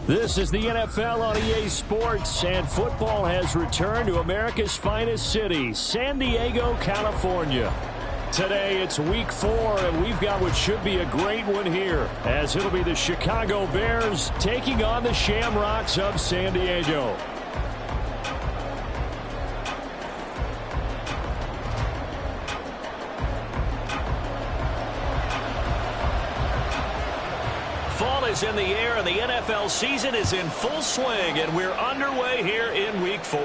This is the NFL on EA Sports, and football has returned to America's finest city, San Diego, California. Today, it's week 4, and we've got what should be a great one here, as it'll be the Chicago Bears taking on the Shamrocks of San Diego. Fall is in the air, and the NFL season is in full swing, and we're underway here in week 4.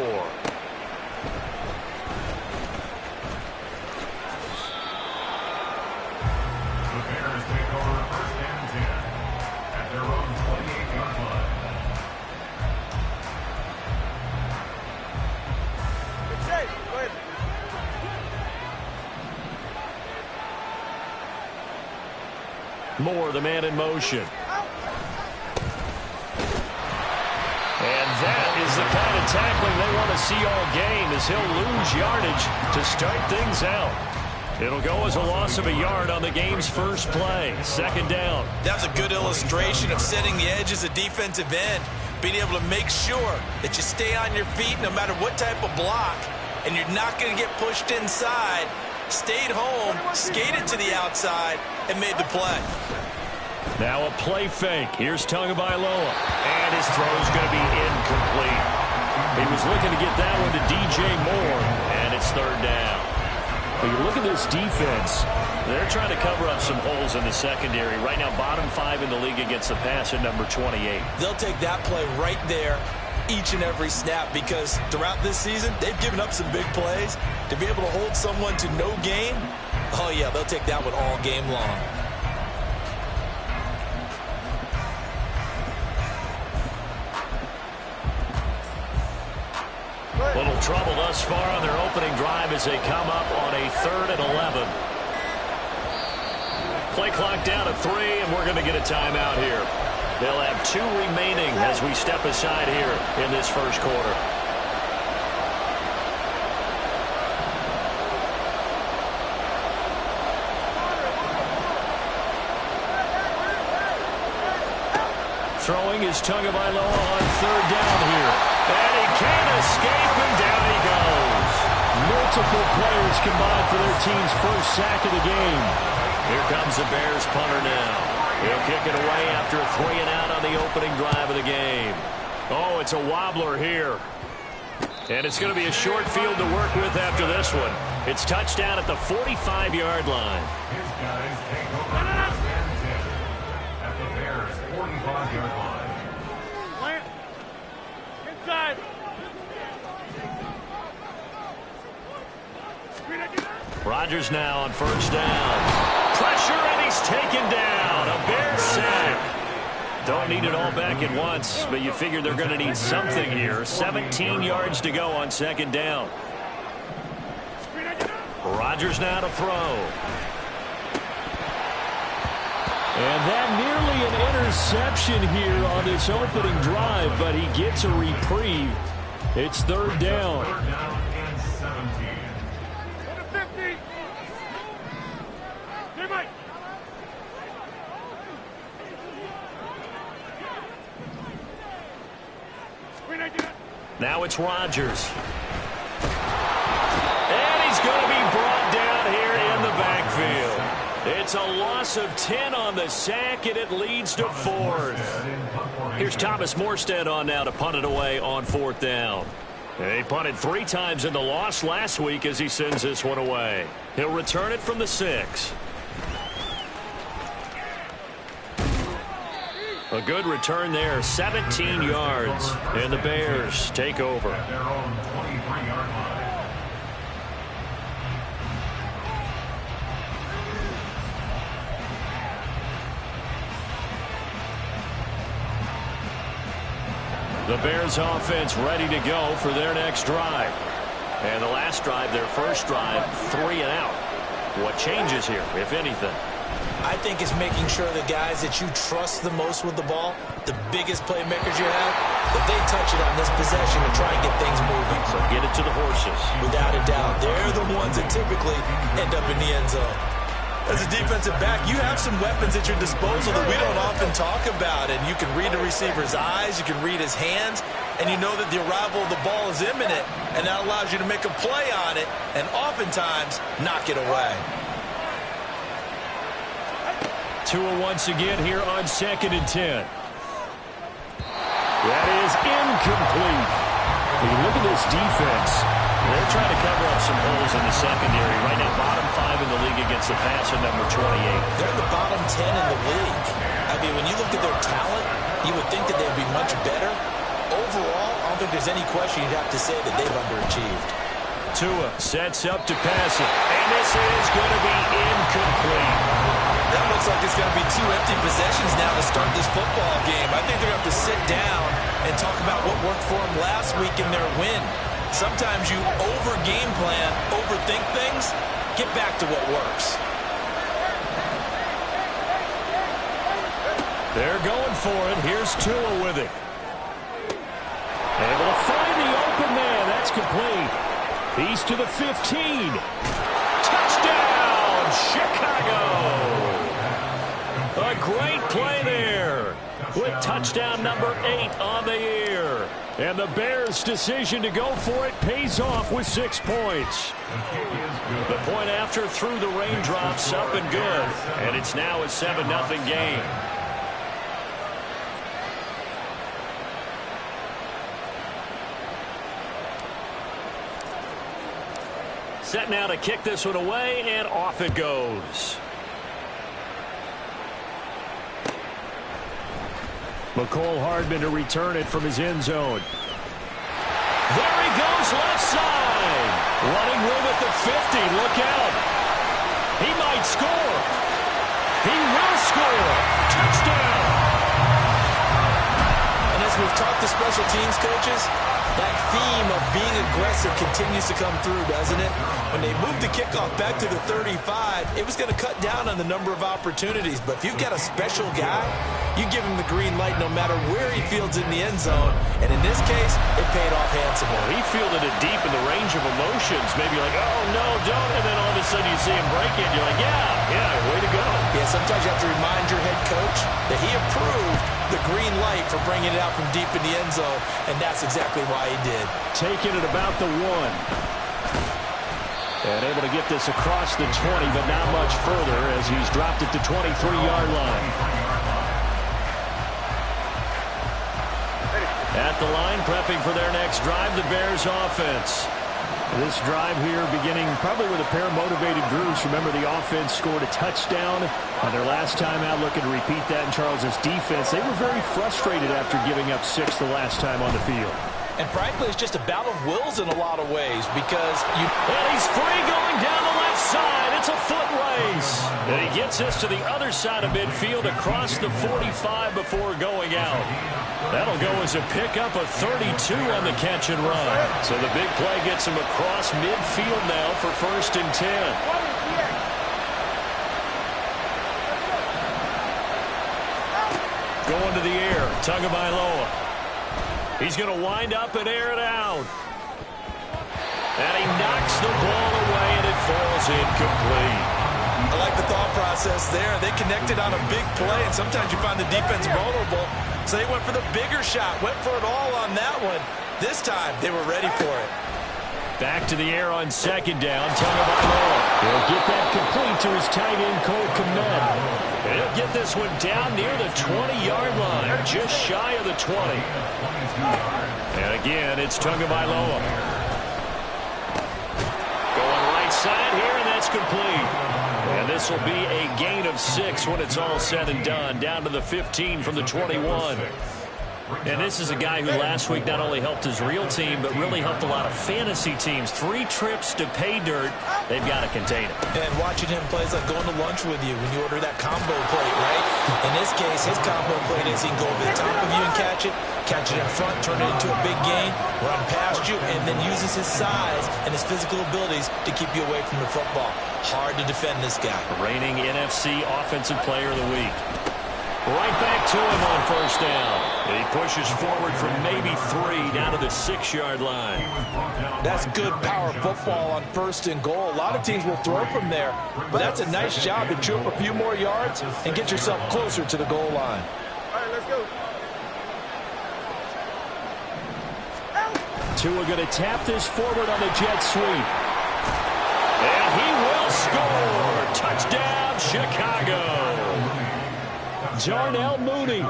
Moore, the man in motion. And that is the kind of tackling they want to see all game, as he'll lose yardage to start things out. It'll go as a loss of a yard on the game's first play. Second down. That's a good illustration of setting the edge as a defensive end. Being able to make sure that you stay on your feet no matter what type of block, and you're not going to get pushed inside. Stayed home, skated to the outside, and made the play. Now a play fake. Here's Tagovailoa. And his throw's going to be incomplete. He was looking to get that one to DJ Moore, and it's third down. But you look at this defense. They're trying to cover up some holes in the secondary. Right now, bottom 5 in the league against the pass at number 28. They'll take that play right there each and every snap, because throughout this season, they've given up some big plays. To be able to hold someone to no gain, oh yeah, they'll take that one all game long. Little trouble thus far on their opening drive as they come up on a 3rd and 11. Play clock down to 3, and we're going to get a timeout here. They'll have 2 remaining as we step aside here in this first quarter. Throwing is Tagovailoa on 3rd down here. And he can't escape, and down he goes. Multiple players combined for their team's first sack of the game. Here comes the Bears punter now. He'll kick it away after a 3-and-out on the opening drive of the game. Oh, it's a wobbler here. And it's going to be a short field to work with after this one. It's touchdown at the 45-yard line. His guys take over first and 10 at the Bears' 45-yard line. Inside. Rodgers now on first down. Pressure, and he's taken down. A Bears sack. Don't need it all back at once, but you figure they're going to need something here. 17 yards to go on second down. Rodgers now to throw. And that nearly an interception here on this opening drive, but he gets a reprieve. It's third down. Third down and 17. Now it's Rodgers. And he's going to be brought down here in the backfield. It's a loss of 10 on the sack, and it leads to 4th. Here's Thomas Morstead on now to punt it away on 4th down. He punted 3 times in the loss last week as he sends this one away. He'll return it from the 6. A good return there, 17 yards, and the Bears take over. At their own 23-yard line. The Bears offense ready to go for their next drive. And the last drive, their first drive, 3-and-out. What changes here, if anything? I think it's making sure the guys that you trust the most with the ball, the biggest playmakers you have, that they touch it on this possession and try and get things moving. So get it to the horses. Without a doubt, they're the ones that typically end up in the end zone. As a defensive back, you have some weapons at your disposal that we don't often talk about. And you can read a receiver's eyes, you can read his hands, and you know that the arrival of the ball is imminent. And that allows you to make a play on it and oftentimes knock it away. Tua once again here on 2nd and 10. That is incomplete. When you look at this defense, they're trying to cover up some holes in the secondary. Right now, bottom 5 in the league against the passer, number 28. They're the bottom 10 in the league. I mean, when you look at their talent, you would think that they'd be much better. Overall, I don't think there's any question you'd have to say that they've underachieved. Tua sets up to pass it, and this is going to be incomplete. That looks like it's going to be 2 empty possessions now to start this football game. I think they're going to have to sit down and talk about what worked for them last week in their win. Sometimes you over-game plan, overthink things. Get back to what works. They're going for it. Here's Tua with it. Able to find the open man. That's complete. He's to the 15. Touchdown, Chicago. A great play there with touchdown number 8 on the year. And the Bears' decision to go for it pays off with 6 points. The point after through the raindrops, up and good. And it's now a 7-0 game. Set now to kick this one away, and off it goes. McCole Hardman to return it from his end zone. There he goes, left side. Running room at the 50. Look out. He might score. He will score. Touchdown. And as we've talked to special teams coaches, that theme of being aggressive continues to come through, doesn't it? When they moved the kickoff back to the 35, it was going to cut down on the number of opportunities. But if you've got a special guy, you give him the green light no matter where he fields in the end zone. And in this case, it paid off handsomely. He fielded it deep in the range of emotions. Maybe like, oh, no, don't. And then all of a sudden you see him break it. And you're like, yeah, way to go. Yeah, sometimes you have to remind your head coach that he approved the green light for bringing it out from deep in the end zone. And that's exactly why he did. Taking it about the 1. And able to get this across the 20, but not much further as he's dropped it to 23-yard line. At the line, prepping for their next drive, the Bears offense. This drive here beginning probably with a pair of motivated groups. Remember, the offense scored a touchdown on their last time out, looking to repeat that in Charles's defense. They were very frustrated after giving up 6 the last time on the field. And frankly, it's just a battle of wills in a lot of ways because And he's free going down the left side. It's a foot race. And he gets us to the other side of midfield across the 45 before going out. That'll go as a pickup of 32 on the catch and run. So the big play gets him across midfield now for 1st and 10. Going to the air, Tagovailoa. He's going to wind up and air it out. And he knocks the ball away, and it falls incomplete. I like the thought process there. They connected on a big play, and sometimes you find the defense vulnerable. So they went for the bigger shot, went for it all on that one. This time, they were ready for it. Back to the air on 2nd down. Tagovailoa. He'll get that complete to his tight end, Cole Kmet. And he'll get this one down near the 20-yard line, just shy of the 20. And again, it's Tagovailoa. Going right side here, and that's complete. And this will be a gain of 6 when it's all said and done. Down to the 15 from the 21. And this is a guy who last week not only helped his real team, but really helped a lot of fantasy teams. 3 trips to pay dirt. They've got to contain it. And watching him play is like going to lunch with you when you order that combo plate, right? In this case, his combo plate is he can go over the top of you and catch it in front, turn it into a big gain, run past you, and then uses his size and his physical abilities to keep you away from the football. Hard to defend this guy. Reigning NFC Offensive Player of the Week. Right back to him on first down. And he pushes forward from maybe 3 down to the 6-yard line. That's good power football on 1st and goal. A lot of teams will throw from there, but that's a nice job to chew up a few more yards and get yourself closer to the goal line. All right, let's go. Tua going to tap this forward on the jet sweep. And he will score. Touchdown, Chicago. Darnell Mooney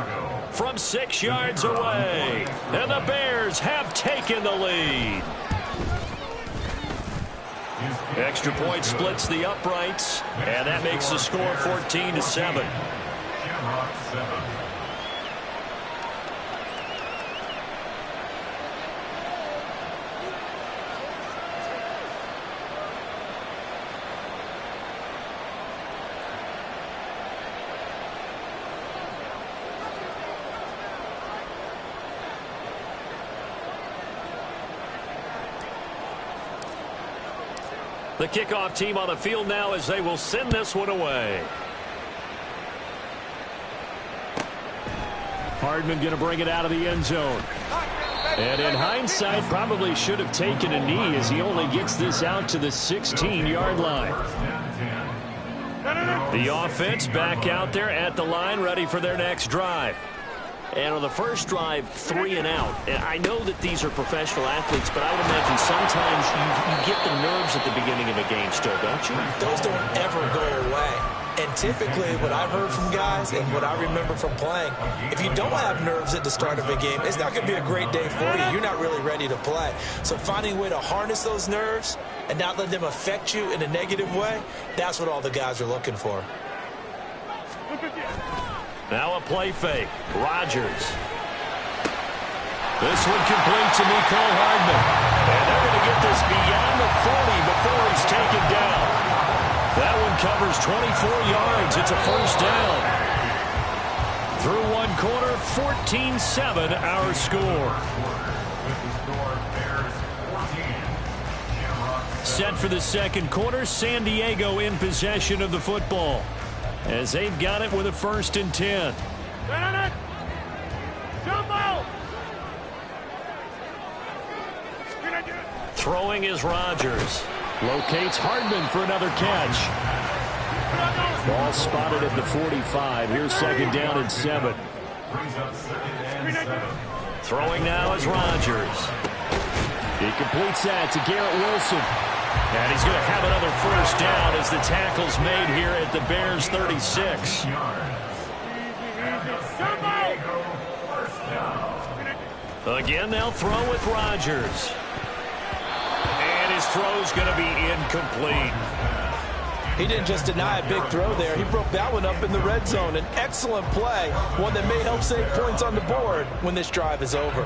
from 6 yards away. And the Bears have taken the lead. Extra point splits the uprights. And that makes the score 14-7. The kickoff team on the field now as they will send this one away. Hardman going to bring it out of the end zone. And in hindsight, probably should have taken a knee as he only gets this out to the 16-yard line. The offense back out there at the line, ready for their next drive. And on the first drive, 3 and out. And I know that these are professional athletes, but I would imagine sometimes you get the nerves at the beginning of a game still, don't you? Those don't ever go away. And typically what I've heard from guys and what I remember from playing, if you don't have nerves at the start of a game, it's not going to be a great day for you. You're not really ready to play. So finding a way to harness those nerves and not let them affect you in a negative way, that's what all the guys are looking for. Now a play fake. Rodgers. This one complete to Mecole Hardman. And they're going to get this beyond the 40 before he's taken down. That one covers 24 yards. It's a first down. Through one quarter, 14-7 our score. Set for the second quarter, San Diego in possession of the football, as they've got it with a 1st and 10. Throwing is Rodgers. Locates Hardman for another catch. Ball spotted at the 45. Here's 2nd down and 7. Throwing now is Rodgers. He completes that to Garrett Wilson. And he's going to have another first down as the tackle's made here at the Bears' 36. Again, they'll throw with Rodgers. And his throw's going to be incomplete. He didn't just deny a big throw there. He broke that one up in the red zone. An excellent play, one that may help save points on the board when this drive is over.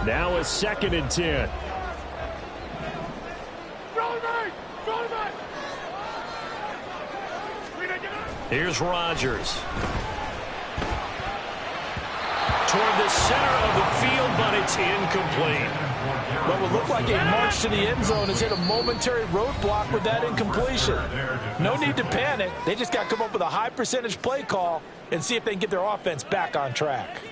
Now a 2nd and 10. Here's Rodgers. Toward the center of the field, but it's incomplete. What would look like a march to the end zone has hit a momentary roadblock with that incompletion. No need to panic. They just got to come up with a high percentage play call and see if they can get their offense back on track.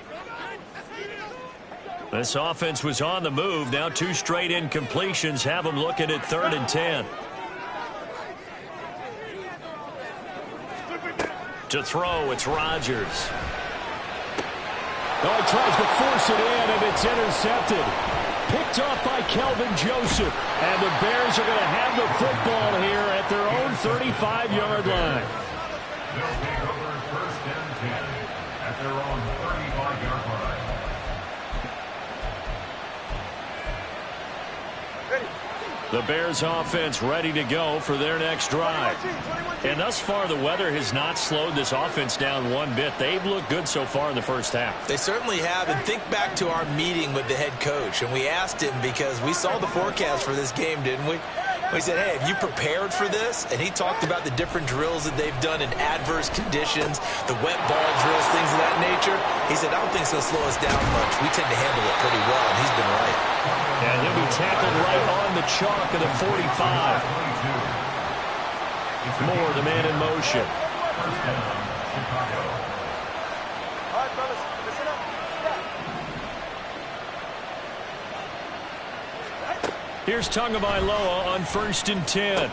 This offense was on the move. Now 2 straight incompletions have them looking at 3rd and 10. To throw, it's Rodgers. Oh, he tries to force it in, and it's intercepted. Picked off by Kelvin Joseph. And the Bears are going to have the football here at their own 35-yard line. They'll take over 1st and 10 at their own 35-yard line. The Bears offense ready to go for their next drive. And thus far, the weather has not slowed this offense down one bit. They've looked good so far in the first half. They certainly have. And think back to our meeting with the head coach. And we asked him because we saw the forecast for this game, didn't we? We said, hey, have you prepared for this? And he talked about the different drills that they've done in adverse conditions, the wet ball drills, things of that nature. He said, I don't think it's going to slow us down much. We tend to handle it pretty well, and he's been right. And he'll be tackled right on the chalk of the 45. Moore, the man in motion. Here's Tagovailoa on 1st and 10. Going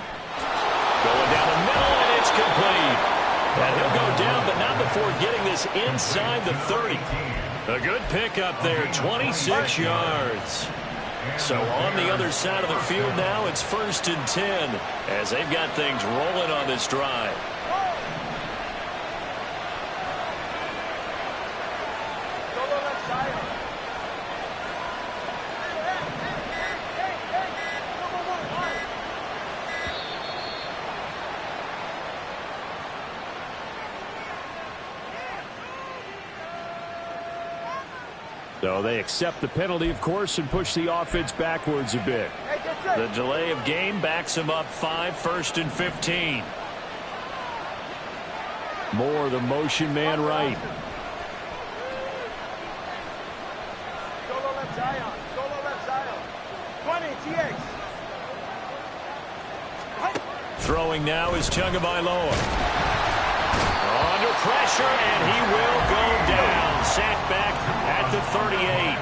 down the middle, and it's complete. And he'll go down, but not before getting this inside the 30. A good pickup there, 26 yards. So on the other side of the field now, it's 1st and 10 as they've got things rolling on this drive. So they accept the penalty, of course, and push the offense backwards a bit. The delay of game backs them up 5, 1st and 15. Moore, the motion man right. Solo left Zion. Solo left Zion. 20, TX. Throwing now is Tagovailoa. Under pressure, and he will go down. Sacked back at the 38.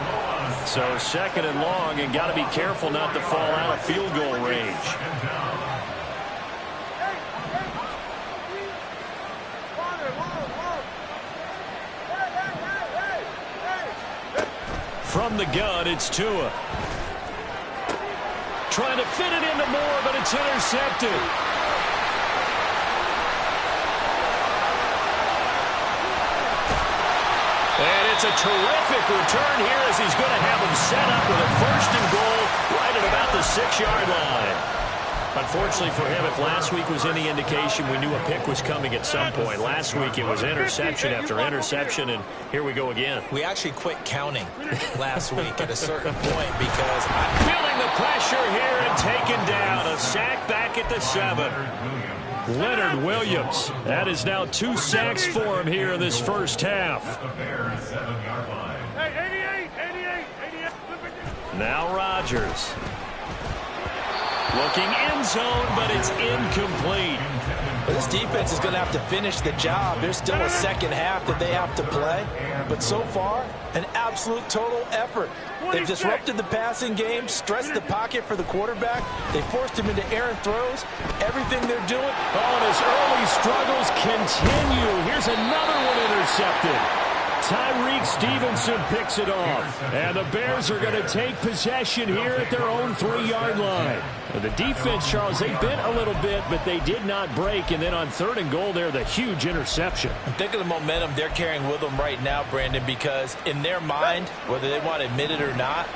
So 2nd and long, and got to be careful not to fall out of field goal range. From the gun, it's Tua. Trying to fit it into Moore, but it's intercepted. And it's a terrific return here as he's going to have him set up with a 1st and goal right at about the 6-yard line. Unfortunately for him, if last week was any indication, we knew a pick was coming at some point. Last week it was interception after interception, and here we go again. We actually quit counting last week at a certain point because Feeling the pressure here and taken down. A sack back at the 7. Leonard Williams. That is now 2 sacks for him here in this first half. Now Rodgers. Looking end zone, but it's incomplete. this defense is going to have to finish the job. There's still a second half that they have to play. But so far, an absolute total effort. They've disrupted the passing game, stressed the pocket for the quarterback. They forced him into errant throws. Everything they're doing. Oh, and his early struggles continue. Here's another one intercepted. Tyreek Stevenson picks it off. And the Bears are going to take possession here at their own 3-yard line. The defense, Charles, they bent a little bit, but they did not break. And then on 3rd and goal there, the huge interception. Think of the momentum they're carrying with them right now, Brandon, because in their mind, whether they want to admit it or not,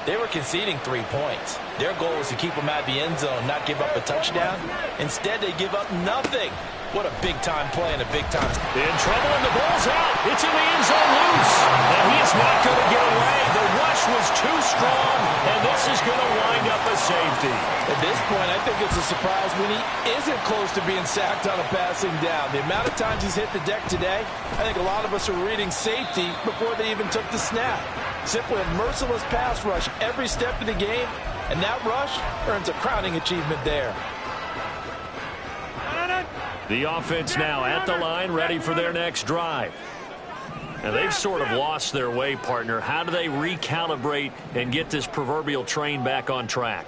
they were conceding 3 points. Their goal was to keep them out of the end zone, not give up a touchdown. Instead, they give up nothing. What a big-time play and a big-time. In trouble, and the ball's out. It's in the end zone loose. And he is not going to get away. The rush was too strong, and this is going to wind up a safety. At this point, I think it's a surprise when he isn't close to being sacked on a passing down. The amount of times he's hit the deck today, I think a lot of us are reading safety before they even took the snap. Simply a merciless pass rush every step of the game, and that rush earns a crowning achievement there. The offense now at the line, ready for their next drive. Now, they've sort of lost their way, partner. How do they recalibrate and get this proverbial train back on track?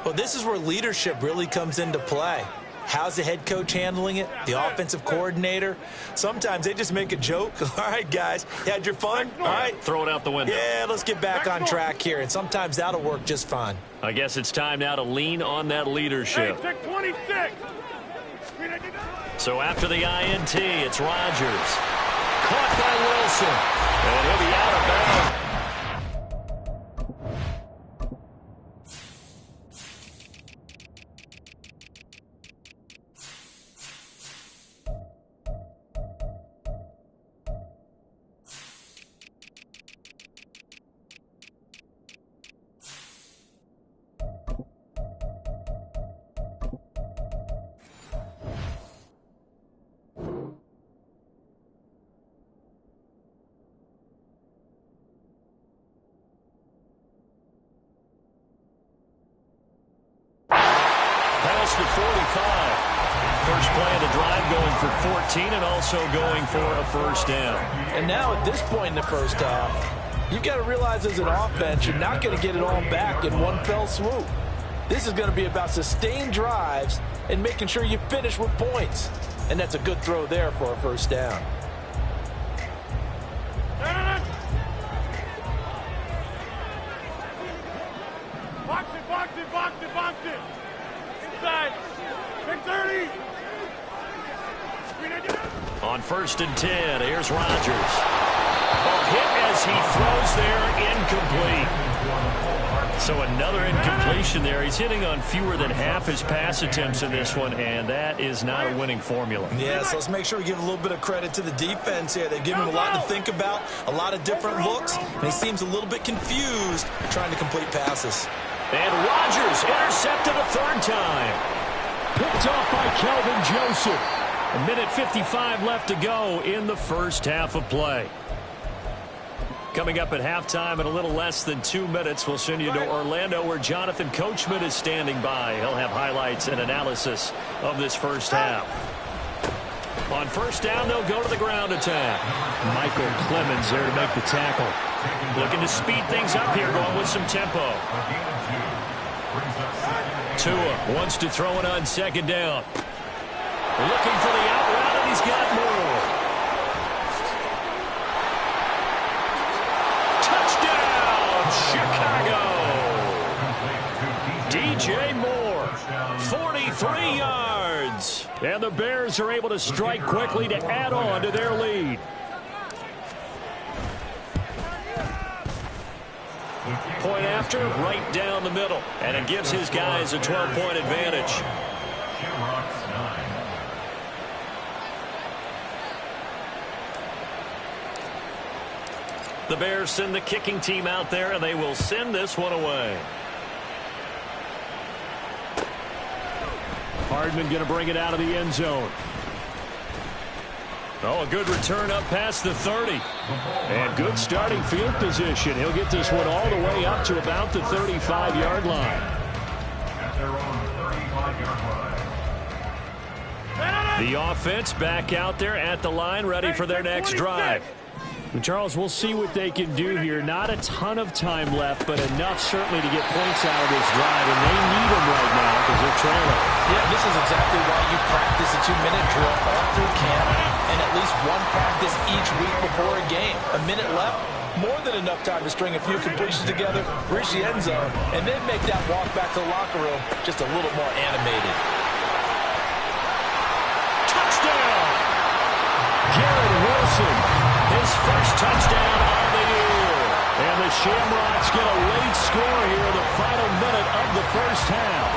Well, this is where leadership really comes into play. How's the head coach handling it? The offensive coordinator? Sometimes they just make a joke. All right, guys, you had your fun? All right. Throw it out the window. Yeah, let's get back on track here. And sometimes that'll work just fine. I guess it's time now to lean on that leadership. Hey, 26. So after the INT, it's Rodgers. Caught by Wilson. And he'll be out of bounds. Past the 45. First play of the drive going for 14 and also going for a first down. And now at this point in the first half, you've got to realize as an offense, you're not going to get it all back in one fell swoop. This is going to be about sustained drives and making sure you finish with points. And that's a good throw there for a first down. Box it. Inside. Big 30. On 1st and 10, here's Rodgers. Hit as he throws there, incomplete. So another incompletion there. He's hitting on fewer than half his pass attempts in this one, and that is not a winning formula. Yeah, so let's make sure we give a little bit of credit to the defense here. They've given him a lot to think about, a lot of different looks, and he seems a little bit confused trying to complete passes. And Rodgers intercepted a third time. Picked off by Kelvin Joseph. A minute 55 left to go in the first half of play. Coming up at halftime in a little less than 2 minutes, we'll send you to Orlando where Jonathan Coachman is standing by. He'll have highlights and analysis of this first half. On first down, they'll go to the ground attack. Michael Clemens there to make the tackle. Looking to speed things up here, going with some tempo. Tua wants to throw it on second down. Looking for the out route, and he's got more. Touchdown, Chicago! DJ Moore, 43 yards. And the Bears are able to strike quickly to add on to their lead. Point after, right down the middle. And it gives his guys a 12-point advantage. The Bears send the kicking team out there, and they will send this one away. Hardman going to bring it out of the end zone. Oh, a good return up past the 30. And good starting field position. He'll get this one all the way up to about the 35-yard line. At their own 35-yard line. The offense back out there at the line, ready for their next drive. And Charles, we'll see what they can do here. Not a ton of time left, but enough certainly to get points out of this drive, and they need them right now because they're trailing. Yeah, this is exactly why you practice a 2-minute drill all through camp and at least one practice each week before a game. A minute left, more than enough time to string a few completions together, reach the end zone, and then make that walk back to the locker room just a little more animated. Touchdown! Garrett Wilson. His first touchdown of the year. And the Shamrocks get a late score here in the final minute of the first half.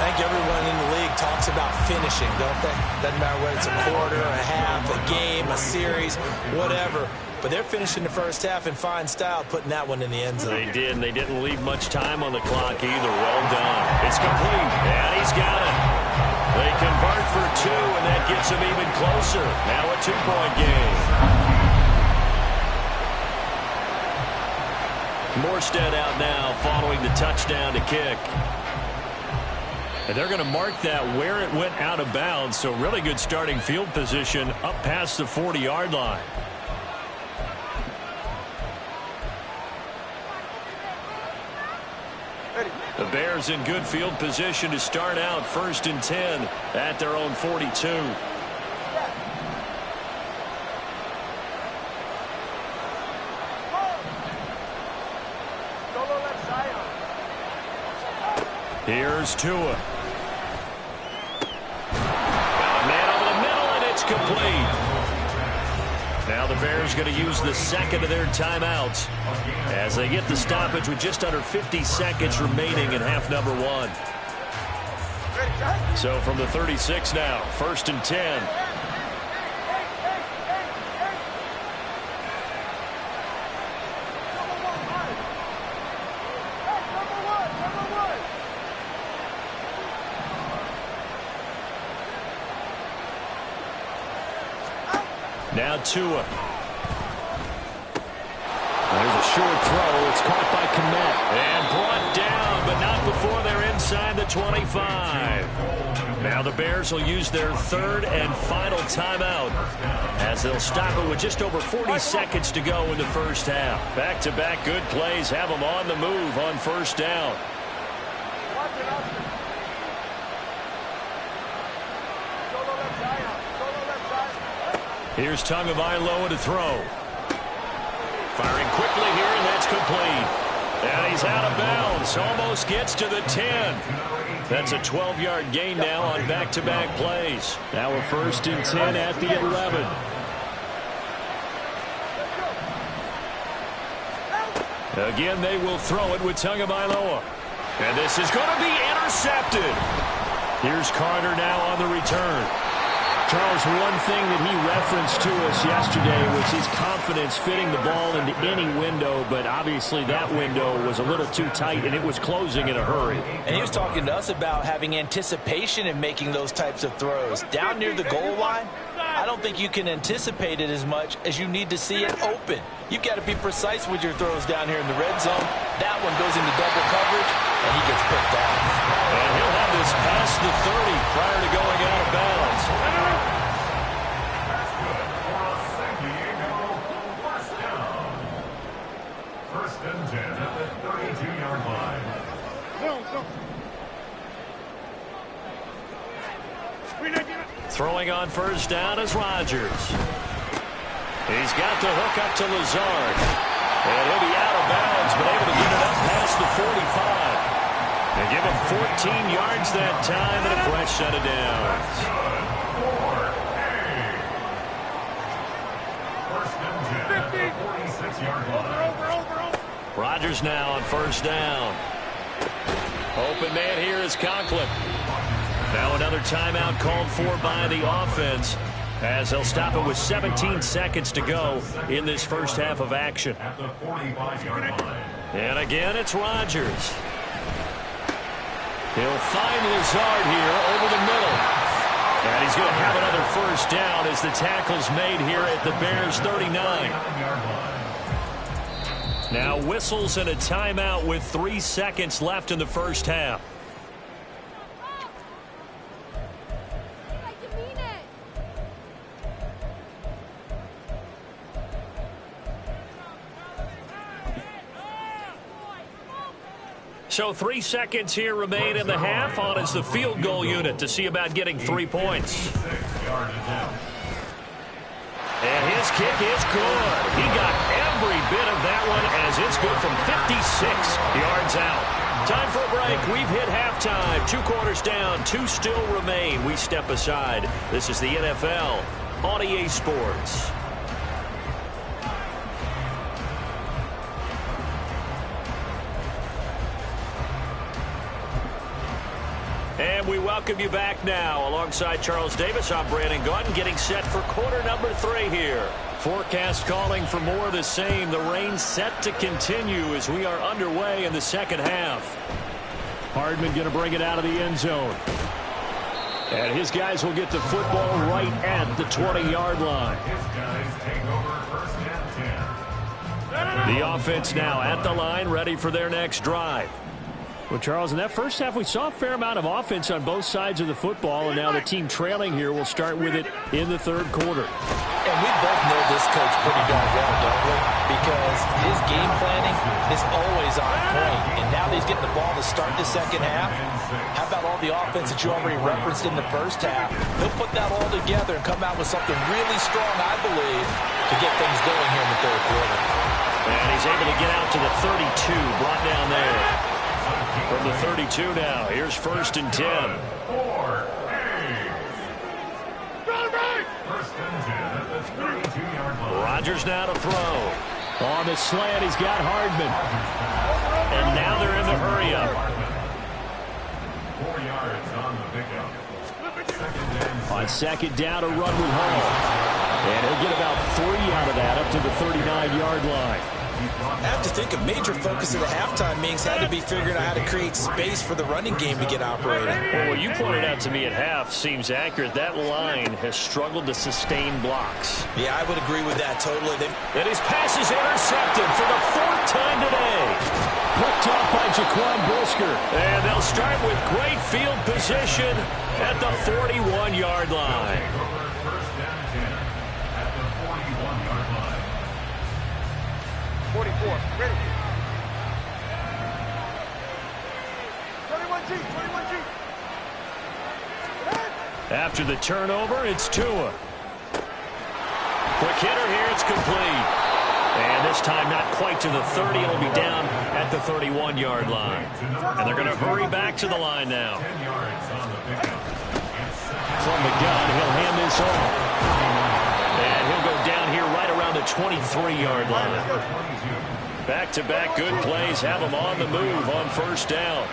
I think everyone in the league talks about finishing, don't they? Doesn't matter whether it's a quarter, a half, a game, a series, whatever. But they're finishing the first half in fine style, putting that one in the end zone. They did, and they didn't leave much time on the clock either. Well done. It's complete, and he's got it. They convert for 2, and that gets them even closer. Now a 2-point game. Morstead out now following the touchdown to kick. And they're going to mark that where it went out of bounds, so really good starting field position up past the 40-yard line. The Bears in good field position to start out 1st and 10 at their own 42. Here's Tua. Got a man over the middle, and it's complete. Now the Bears going to use the second of their timeouts as they get the stoppage with just under 50 seconds remaining in half number 1. So from the 36 now, 1st and 10. Now Tua. Here's a short throw. It's caught by Kmet. And brought down, but not before they're inside the 25. Now the Bears will use their third and final timeout as they'll stop it with just over 40 seconds to go in the first half. Back-to-back good plays have them on the move on first down. Here's Tagovailoa to throw. Firing quickly here, and that's complete. And he's out of bounds. Almost gets to the 10. That's a 12-yard gain now on back-to-back plays. Now a 1st and 10 at the 11. Again, they will throw it with Tagovailoa. And this is going to be intercepted. Here's Carter now on the return. Charles, one thing that he referenced to us yesterday was his confidence fitting the ball into any window, but obviously that window was a little too tight, and it was closing in a hurry. And he was talking to us about having anticipation in making those types of throws. Down near the goal line, I don't think you can anticipate it as much as you need to see it open. You've got to be precise with your throws down here in the red zone. That one goes into double coverage, and he gets picked off. And he'll have this past the 30 prior to going out of bounds. That's good for a San Diego first down. 1st and 10 at the 32-yard line. Throwing on first down is Rodgers. He's got the hook up to Lazard. And he'll be out of bounds, but able to get it up past the 45. They give him 14 yards that time and a fresh set of downs. Rodgers now on first down. Open man here is Conklin. Now another timeout called for by the offense as they'll stop it with 17 seconds to go in this first half of action. And again, it's Rodgers. He'll find Lazard here over the middle. And he's going to have another first down as the tackle's made here at the Bears 39. Now whistles and a timeout with 3 seconds left in the first half. So 3 seconds here remain in the half. On is the field goal unit to see about getting 3 points. And his kick is good. He got every bit of that one as it's good from 56 yards out. Time for a break. We've hit halftime. 2 quarters down. 2 still remain. We step aside. This is the NFL on EA Sports. And we welcome you back now. Alongside Charles Davis, I'm Brandon Gautin, getting set for quarter number 3 here. Forecast calling for more of the same. The rain set to continue as we are underway in the second half. Hardman going to bring it out of the end zone. And his guys will get the football right at the 20-yard line. His guys take over 1st and 10. The offense now at the line, ready for their next drive. Well, Charles, in that first half, we saw a fair amount of offense on both sides of the football, and now the team trailing here will start with it in the 3rd quarter. And we both know this coach pretty darn well, don't we? Because his game planning is always on point. And now that he's getting the ball to start the second half, how about all the offense that you already referenced in the first half? He'll put that all together and come out with something really strong, I believe, to get things going here in the 3rd quarter. And he's able to get out to the 32, brought down there. From the 32 now, here's 1st and 10. 1st and 10 at the 32-yard line. Rodgers now to throw. On the slant, he's got Hardman. And now they're in the hurry-up. 4 yards on the pickup. On 2nd down, a run with Hall. And he'll get about 3 out of that up to the 39-yard line. I have to think a major focus of the halftime meetings had to be figuring out how to create space for the running game to get operating. Well, what you pointed out to me at half seems accurate. That line has struggled to sustain blocks. Yeah, I would agree with that totally. And his pass is intercepted for the 4th time today. Picked off by Jaquan Brisker. And they'll start with great field position at the 41-yard line. First down 10 at the 41-yard line. 44. Ready. 21G. 21G. After the turnover, it's Tua. Quick hitter here. It's complete. And this time not quite to the 30. It'll be down at the 31-yard line. And they're going to hurry back to the line now. 10 yards on the pickup. From the gun, he'll hand this off. And he'll go down here right around the 23-yard line. Back-to-back good plays have him on the move on first down.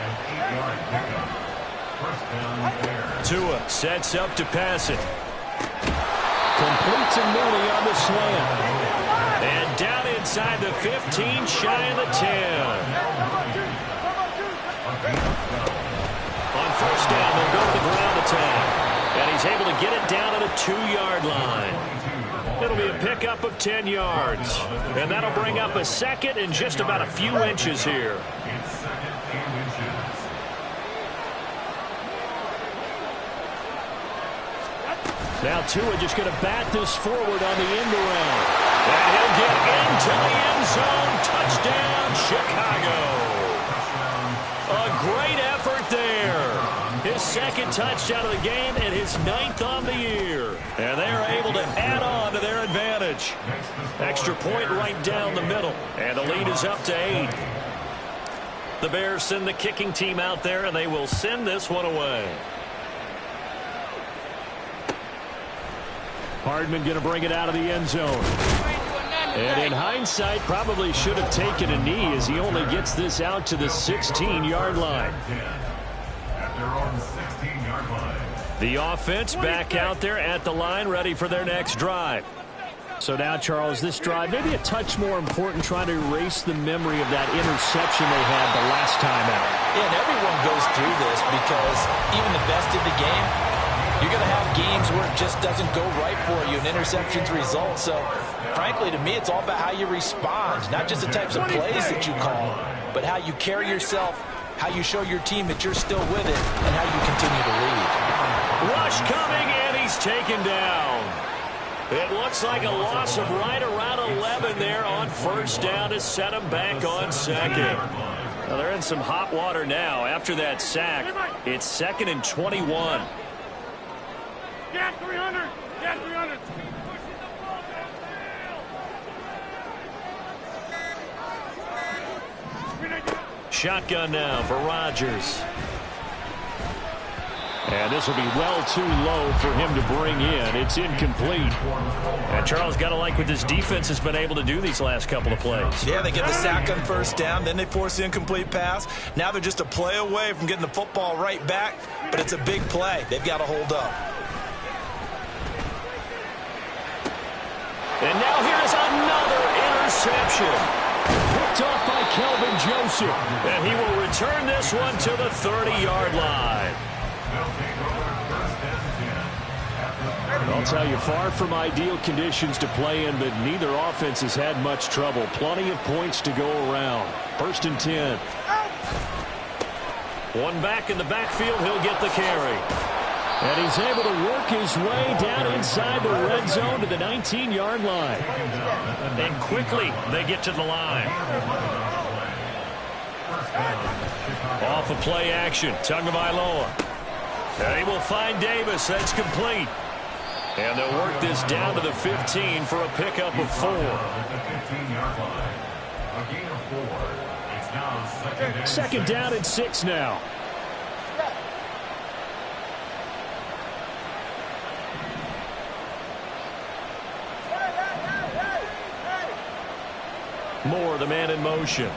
Tua sets up to pass it. Complete to Mooney on the slant. And down inside the 15, shy of the 10. On first down, they'll go to the ground attack. And he's able to get it down at a 2-yard line. It'll be a pickup of 10 yards. And that'll bring up a second and just about a few inches here. Now Tua just going to bat this forward on the end around. And he'll get into the end zone. Touchdown, Chicago. A great effort there. His second touchdown of the game and his 9th on the year. And they are able to add on to their advantage. Extra point right down the middle. And the lead is up to 8. The Bears send the kicking team out there, and they will send this one away. Hardman going to bring it out of the end zone. And in hindsight, probably should have taken a knee as he only gets this out to the 16-yard line. The offense back out there at the line, ready for their next drive. So now, Charles, this drive maybe a touch more important, trying to erase the memory of that interception they had the last time out. Yeah, and everyone goes through this because even the best of the game, you're going to have games where it just doesn't go right for you, and interceptions result. So, frankly, to me, it's all about how you respond, not just the types of plays that you call, but how you carry yourself, how you show your team that you're still with it, and how you continue to lead. Rush coming, and he's taken down. It looks like a loss of right around 11 there on first down to set him back on second. Well, they're in some hot water now. After that sack, it's 2nd and 21. Get 300. Get 300. Shotgun now for Rodgers. And this will be well too low for him to bring in. It's incomplete. And Charles, got to like what this defense has been able to do these last couple of plays. Yeah, they get the sack on first down, then they force the incomplete pass. Now they're just a play away from getting the football right back, but it's a big play. They've got to hold up. And now here's another interception. Picked off by Kelvin Joseph. And he will return this one to the 30-yard line. I'll tell you, far from ideal conditions to play in, but neither offense has had much trouble. Plenty of points to go around. 1st and 10. One back in the backfield, he'll get the carry. And he's able to work his way down inside the red zone to the 19-yard line. And quickly, they get to the line. Off of play action, Tagovailoa. And he will find Davis. That's complete. And they'll work this down to the 15 for a pickup of 4. 2nd down and 6 now. Moore, the man in motion.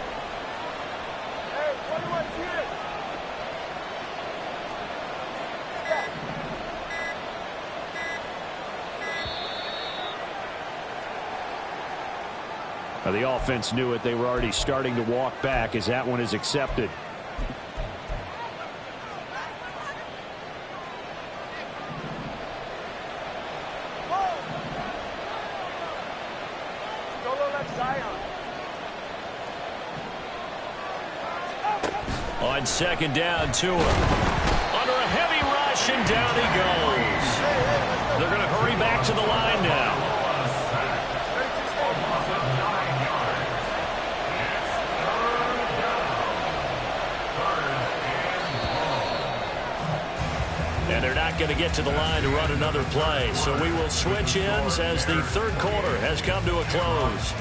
The offense knew it. They were already starting to walk back as that one is accepted. On second down, Tua under a heavy rush, and down he goes. They're going to hurry back to the line now. And they're not going to get to the line to run another play. So we will switch ends as the third quarter has come to a close.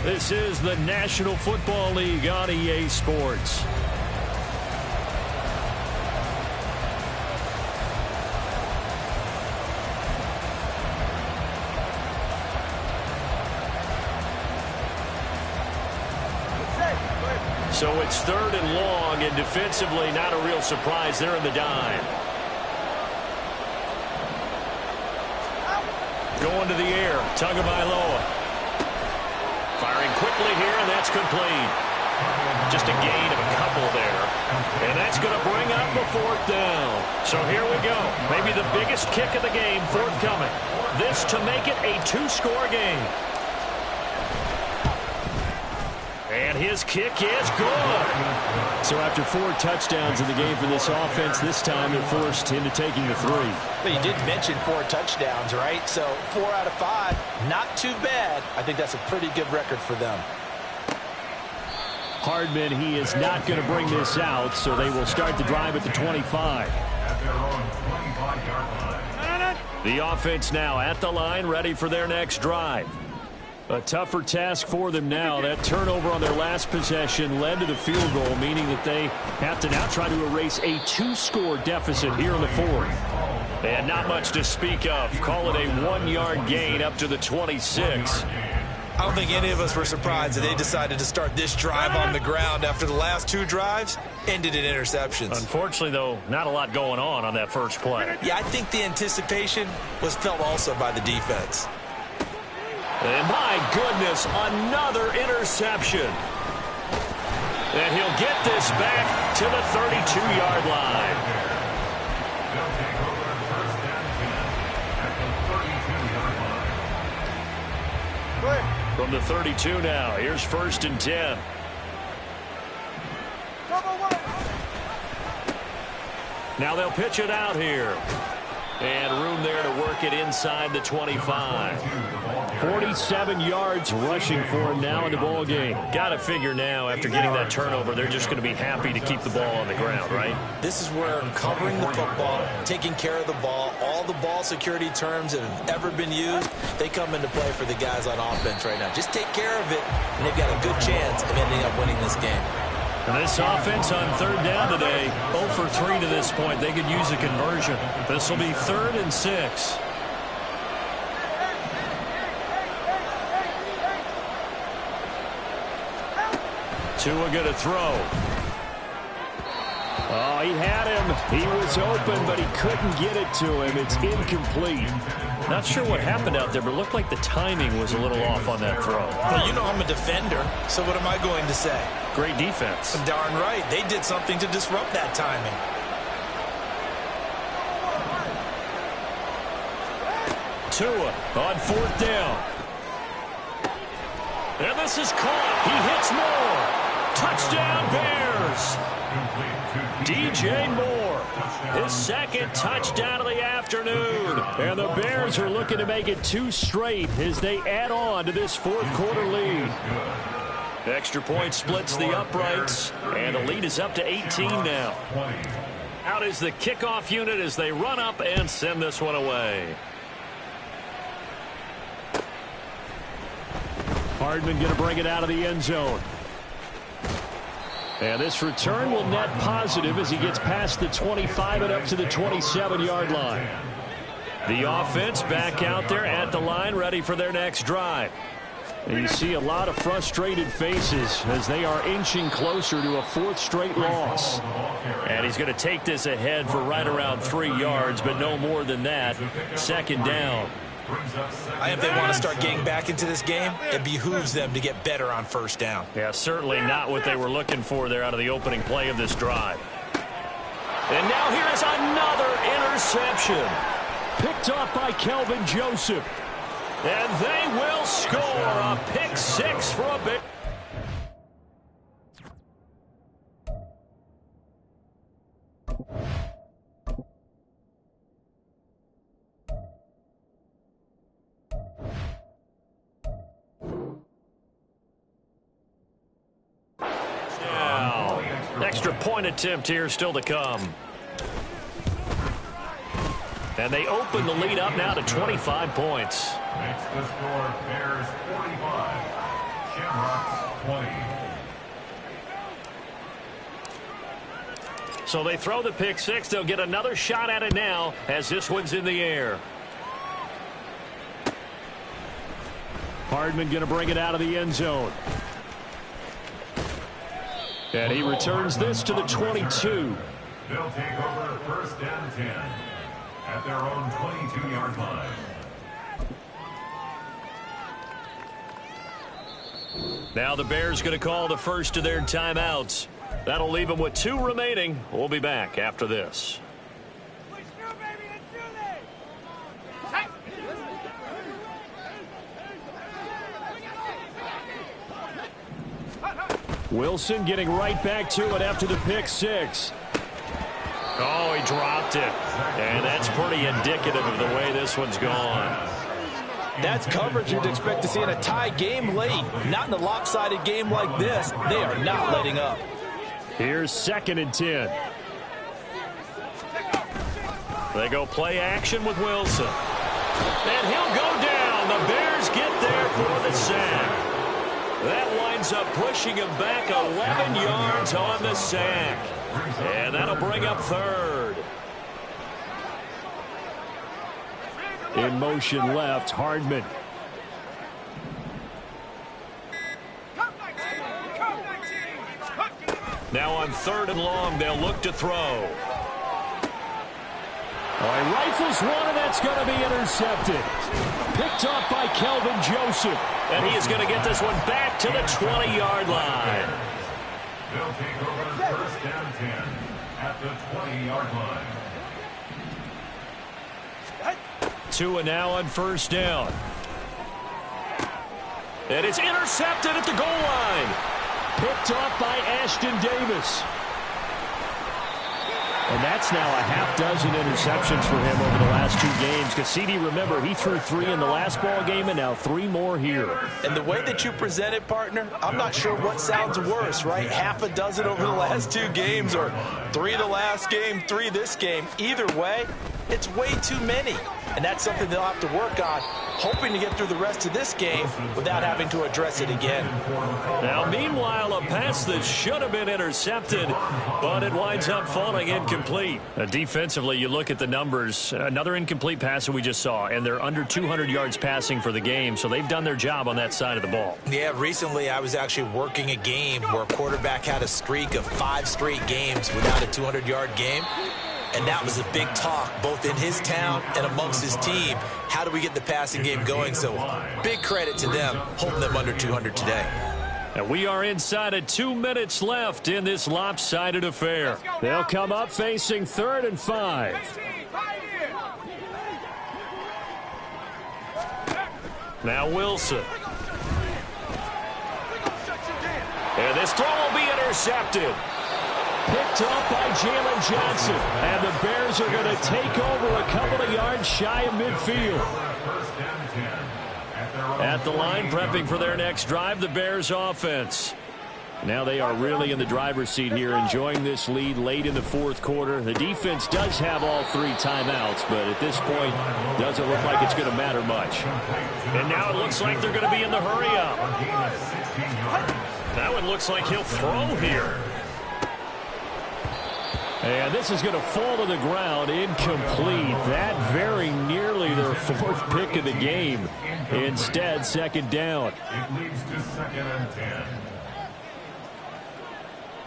This is the National Football League on EA Sports. So it's third and long, and defensively not a real surprise. They're in the dime. Going to the air, Tagovailoa. Firing quickly here, and that's complete. Just a gain of a couple there. And that's going to bring up the fourth down. So here we go. Maybe the biggest kick of the game forthcoming. This to make it a two-score game. And his kick is good. So after 4 touchdowns in the game for this offense, this time they're forced into taking the 3. But you did mention 4 touchdowns, right? So 4 out of 5, not too bad. I think that's a pretty good record for them. Hardman, he is not going to bring this out, so they will start the drive at the 25. The offense now at the line, ready for their next drive. A tougher task for them now. That turnover on their last possession led to the field goal, meaning that they have to now try to erase a 2-score deficit here in the fourth. And not much to speak of. Call it a 1-yard gain up to the 26. I don't think any of us were surprised that they decided to start this drive on the ground after the last 2 drives ended in interceptions. Unfortunately, though, not a lot going on that first play. Yeah, I think the anticipation was felt also by the defense. And my goodness, another interception. And he'll get this back to the 32-yard line. From the 32 now, here's 1st and 10. Now they'll pitch it out here. And room there to work it inside the 25. 47 yards rushing for him now in the ball game. Got to figure now after getting that turnover, they're just going to be happy to keep the ball on the ground, right? This is where covering the football, taking care of the ball, all the ball security terms that have ever been used, they come into play for the guys on offense right now. Just take care of it, and they've got a good chance of ending up winning this game. And this offense on 3rd down today, 0 for 3 to this point. They could use a conversion. This will be 3rd and 6. Tua going to throw. Oh, he had him. He was open, but he couldn't get it to him. It's incomplete. Not sure what happened out there, but it looked like the timing was a little off on that throw. Well, you know I'm a defender, so what am I going to say? Great defense. Darn right. They did something to disrupt that timing. Tua on 4th down. And this is caught. He hits Moore. Touchdown, Bears. DJ Moore, his 2nd touchdown of the afternoon. And the Bears are looking to make it 2 straight as they add on to this 4th quarter lead. Extra point splits the uprights, and the lead is up to 18 now. Out is the kickoff unit as they run up and send this one away. Hardman going to bring it out of the end zone. And this return will net positive as he gets past the 25 and up to the 27-yard line. The offense back out there at the line, ready for their next drive. And you see a lot of frustrated faces as they are inching closer to a 4th straight loss. And he's going to take this ahead for right around 3 yards, but no more than that. 2nd down. brings up second. If they want to start getting back into this game, it behooves them to get better on first down. Yeah, certainly not what they were looking for there out of the opening play of this drive. And now here is another interception. Picked off by Kelvin Joseph. And they will score a pick six for a big... Extra point attempt here still to come. And they open the lead up now to 25 points. Makes the score Bears 45, Shamrocks 20. So they throw the pick six. They'll get another shot at it now as this one's in the air. Hardman going to bring it out of the end zone. And he returns this to the 22. They'll take over first and 10 at their own 22-yard line. Now the Bears going to call the first of their timeouts. That'll leave them with 2 remaining. We'll be back after this. Wilson getting right back to it after the pick six. Oh, he dropped it. And that's pretty indicative of the way this one's gone. That's coverage you'd expect to see in a tie game late. Not in a lopsided game like this. They are not letting up. Here's 2nd and 10. They go play action with Wilson. And he'll go down. The Bears get there for the sack. That winds up pushing him back 11 yards on the sack. And that'll bring up 3rd. In motion left, Hardman. Now on 3rd and long, they'll look to throw. He rifles one, and that's going to be intercepted. Picked off by Kelvin Joseph. And he is going to get this one back to the 20-yard line. They'll take over first and 10 at the 20-yard line. Tua now on first down. And it's intercepted at the goal line. Picked off by Ashton Davis. And that's now a half dozen interceptions for him over the last 2 games. Because CD, remember, he threw 3 in the last ball game and now 3 more here. And the way that you present it, partner, I'm not sure what sounds worse, right? Half a dozen over the last 2 games or 3 the last game, 3 this game. Either way, it's way too many. And that's something they'll have to work on, hoping to get through the rest of this game without having to address it again. Now, meanwhile, a pass that should have been intercepted, but it winds up falling incomplete. Defensively, you look at the numbers. Another incomplete pass that we just saw, and they're under 200 yards passing for the game, so they've done their job on that side of the ball. Yeah, recently I was actually working a game where a quarterback had a streak of 5 straight games without a 200-yard game. And that was a big talk, both in his town and amongst his team. How do we get the passing game going? So big credit to them, holding them under 200 today. And we are inside of 2 minutes left in this lopsided affair. They'll come up facing 3rd and 5. Now Wilson. And this throw will be intercepted. Picked off by Jalen Johnson. And the Bears are going to take over a couple of yards shy of midfield. At the line, prepping for their next drive, the Bears offense. Now they are really in the driver's seat here, enjoying this lead late in the 4th quarter. The defense does have all 3 timeouts, but at this point, doesn't look like it's going to matter much. And now it looks like they're going to be in the hurry-up. That one looks like he'll throw here. And this is going to fall to the ground, incomplete. That very nearly their 4th pick of the game. Instead, 2nd down. It leads to 2nd and 10.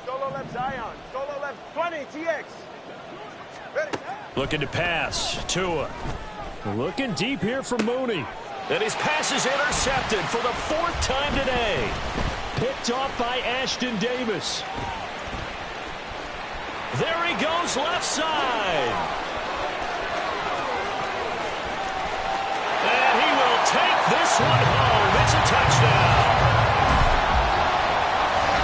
Solo left Zion. Solo left 20 TX. Ready. Looking to pass. Tua. Looking deep here for Mooney. And his pass is intercepted for the 4th time today. Picked off by Ashton Davis. There he goes left side. And he will take this one home. It's a touchdown.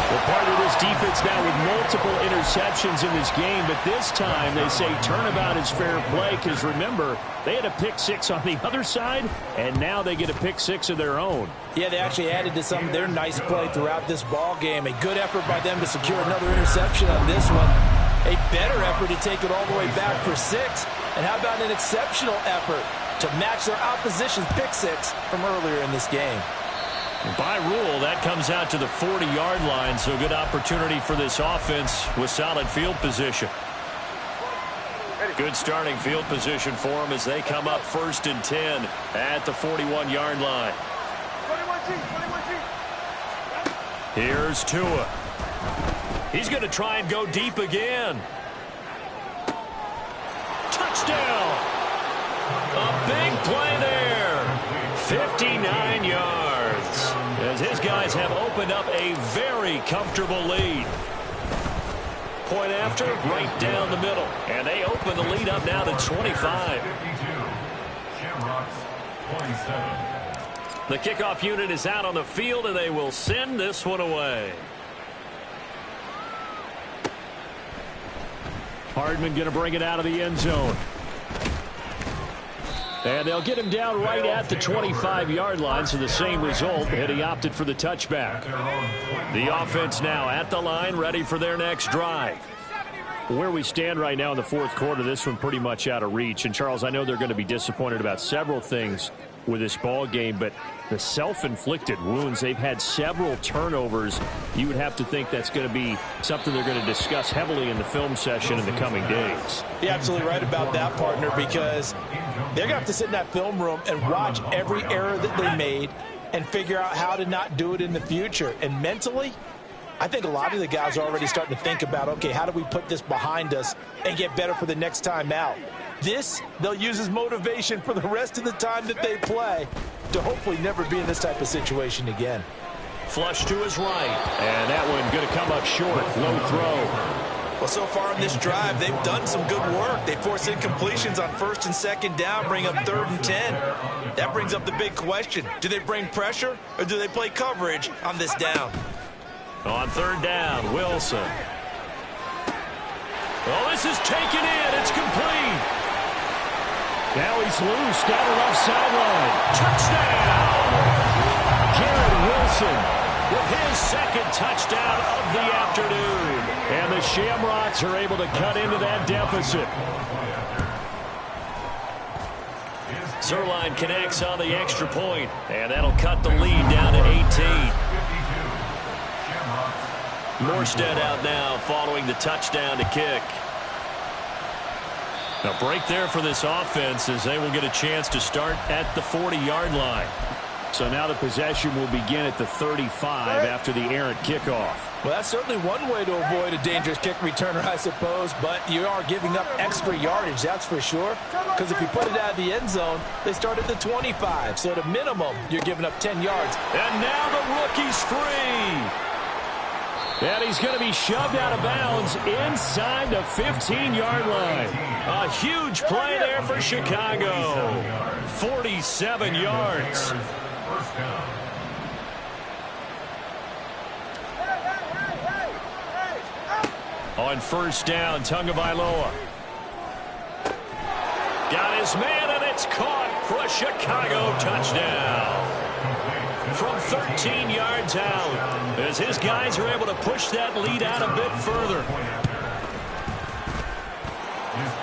Well, part of this defense now with multiple interceptions in this game, but this time they say turnabout is fair play because, remember, they had a pick 6 on the other side, and now they get a pick 6 of their own. Yeah, they actually added to some of their nice play throughout this ball game. A good effort by them to secure another interception on this one. A better effort to take it all the way back for 6. And how about an exceptional effort to match their opposition's pick 6 from earlier in this game? By rule, that comes out to the 40-yard line, so good opportunity for this offense with solid field position. Good starting field position for them as they come up 1st and 10 at the 41-yard line. 21G. Here's Tua. He's going to try and go deep again. Touchdown! A big play there. 59 yards. As his guys have opened up a very comfortable lead. Point after, right down the middle. And they open the lead up now to 25. The kickoff unit is out on the field, and they will send this one away. Hardman going to bring it out of the end zone. And they'll get him down right at the 25-yard line, so the same result, and he opted for the touchback. The offense now at the line, ready for their next drive. Where we stand right now in the 4th quarter, this one pretty much out of reach. And, Charles, I know they're going to be disappointed about several things with this ball game, but the self-inflicted wounds, they've had several turnovers. You would have to think that's going to be something they're going to discuss heavily in the film session in the coming days. You're absolutely right about that, partner, because they're going to have to sit in that film room and watch every error that they made and figure out how to not do it in the future. And mentally, I think a lot of the guys are already starting to think about, okay, how do we put this behind us and get better for the next time out? This, they'll use as motivation for the rest of the time that they play to hopefully never be in this type of situation again. Flush to his right, and that one going to come up short. Low throw. Well, so far in this drive, they've done some good work. They force incompletions on 1st and 2nd down, bring up 3rd and 10. That brings up the big question. Do they bring pressure, or do they play coverage on this down? On 3rd down, Wilson. Oh, this is taken in. It's complete. Now he's loose down the left sideline. Touchdown! Garrett Wilson with his 2nd touchdown of the afternoon. And the Shamrocks are able to cut into that deficit. Zerline connects on the extra point, and that'll cut the lead down to 18. Morstead out now following the touchdown to kick. A break there for this offense as they will get a chance to start at the 40-yard line. So now the possession will begin at the 35 after the errant kickoff. Well, that's certainly one way to avoid a dangerous kick returner, I suppose, but you are giving up extra yardage, that's for sure, because if you put it out of the end zone, they start at the 25. So at a minimum, you're giving up 10 yards. And now the rookie's free. And he's going to be shoved out of bounds inside the 15-yard line. A huge play there for Chicago. 47 yards. On 1st down, Tagovailoa. Got his man, and it's caught for a Chicago touchdown. From 13 yards out, as his guys are able to push that lead out a bit further.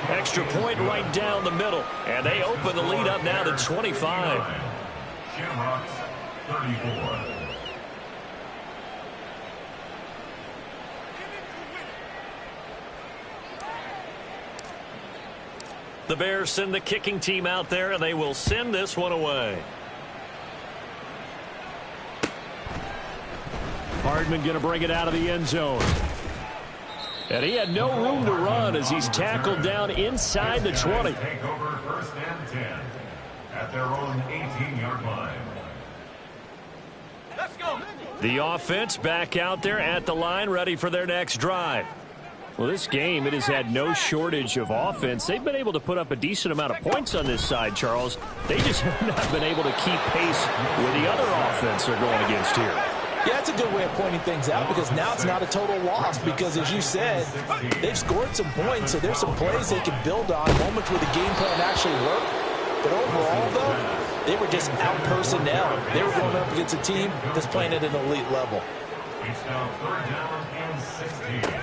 Extra point right down the middle, and they open the lead up now to 25. Shamrocks, 34. The Bears send the kicking team out there, and they will send this one away. Hardman going to bring it out of the end zone. And he had no room to run as he's tackled down inside the 20. Take over 1st and 10. at their own 18-yard line. Let's go. The offense back out there at the line, ready for their next drive. Well, this game, it has had no shortage of offense. They've been able to put up a decent amount of points on this side, Charles. They just have not been able to keep pace with the other offense they're going against here. Yeah, it's a good way of pointing things out because now it's not a total loss because, as you said, they've scored some points, so there's some plays they can build on, moments where the game plan actually worked. But overall, though, they were just out personnel. They were going up against a team that's playing at an elite level. It's now 3rd down and 16.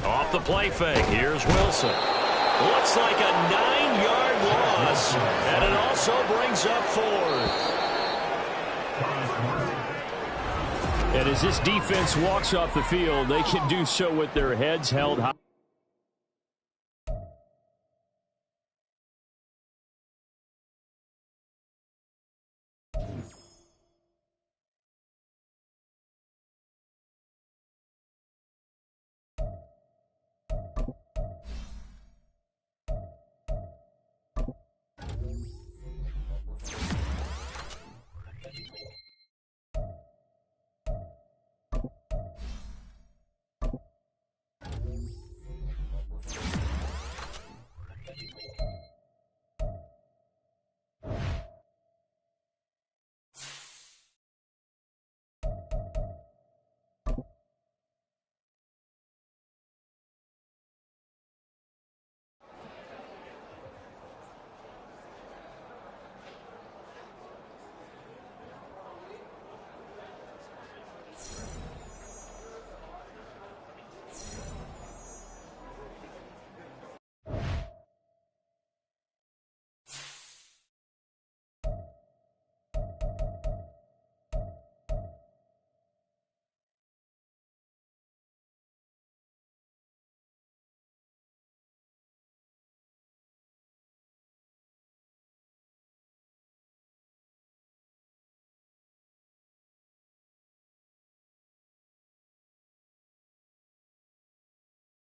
Off the play fake, here's Wilson. Looks like a 9-yard loss, and it also brings up 4th. And as this defense walks off the field, they can do so with their heads held high.